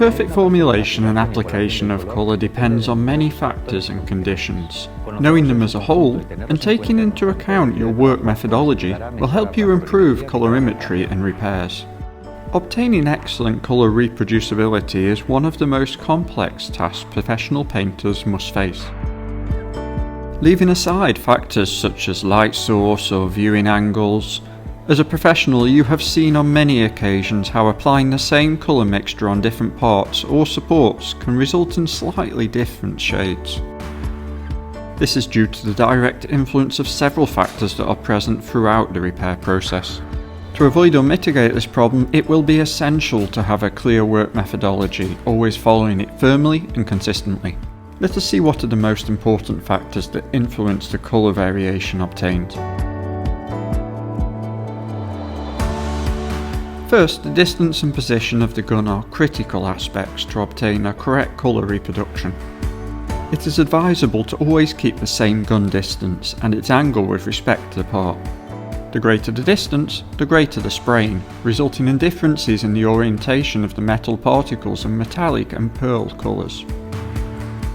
Perfect formulation and application of colour depends on many factors and conditions. Knowing them as a whole, and taking into account your work methodology, will help you improve colorimetry and repairs. Obtaining excellent colour reproducibility is one of the most complex tasks professional painters must face. Leaving aside factors such as light source or viewing angles, as a professional you have seen on many occasions how applying the same colour mixture on different parts or supports can result in slightly different shades. This is due to the direct influence of several factors that are present throughout the repair process. To avoid or mitigate this problem, it will be essential to have a clear work methodology, always following it firmly and consistently. Let us see what are the most important factors that influence the colour variation obtained. First, the distance and position of the gun are critical aspects to obtain a correct colour reproduction. It is advisable to always keep the same gun distance and its angle with respect to the part. The greater the distance, the greater the spraying, resulting in differences in the orientation of the metal particles and metallic and pearl colours.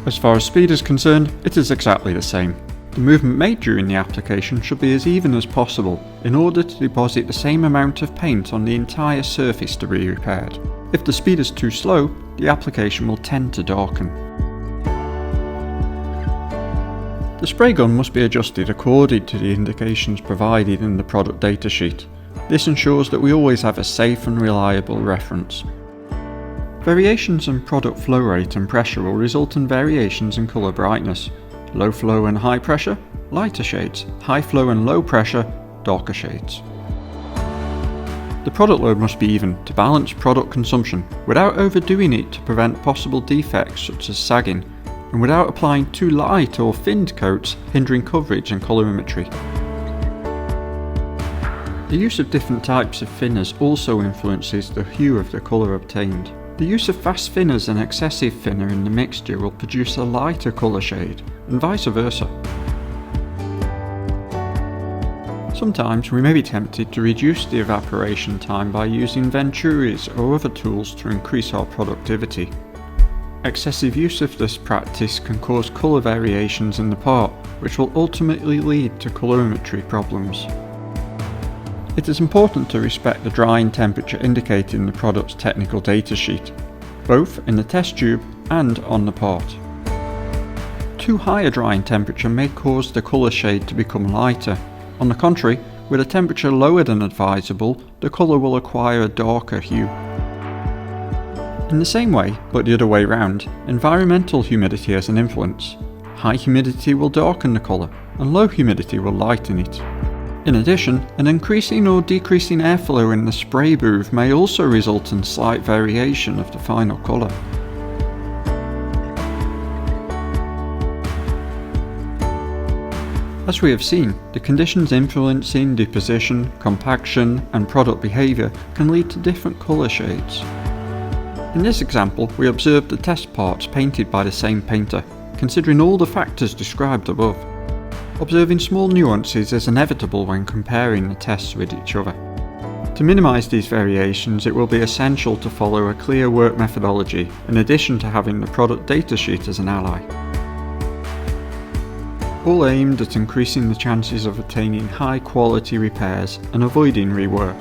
As far as speed is concerned, it is exactly the same. The movement made during the application should be as even as possible in order to deposit the same amount of paint on the entire surface to be repaired. If the speed is too slow, the application will tend to darken. The spray gun must be adjusted according to the indications provided in the product datasheet. This ensures that we always have a safe and reliable reference. Variations in product flow rate and pressure will result in variations in colour brightness. Low flow and high pressure, lighter shades. High flow and low pressure, darker shades. The product load must be even to balance product consumption, without overdoing it to prevent possible defects such as sagging, and without applying too light or thinned coats, hindering coverage and colorimetry. The use of different types of thinners also influences the hue of the colour obtained. The use of fast thinners and excessive thinner in the mixture will produce a lighter colour shade, and vice versa. Sometimes we may be tempted to reduce the evaporation time by using venturis or other tools to increase our productivity. Excessive use of this practice can cause colour variations in the part, which will ultimately lead to colorimetry problems. It is important to respect the drying temperature indicated in the product's technical datasheet, both in the test tube and on the part. Too high a drying temperature may cause the colour shade to become lighter. On the contrary, with a temperature lower than advisable, the colour will acquire a darker hue. In the same way, but the other way round, environmental humidity has an influence. High humidity will darken the colour, and low humidity will lighten it. In addition, an increasing or decreasing airflow in the spray booth may also result in slight variation of the final colour. As we have seen, the conditions influencing deposition, compaction and product behaviour can lead to different colour shades. In this example, we observed the test parts painted by the same painter, considering all the factors described above. Observing small nuances is inevitable when comparing the tests with each other. To minimise these variations, it will be essential to follow a clear work methodology, in addition to having the product datasheet as an ally. All aimed at increasing the chances of attaining high quality repairs and avoiding rework.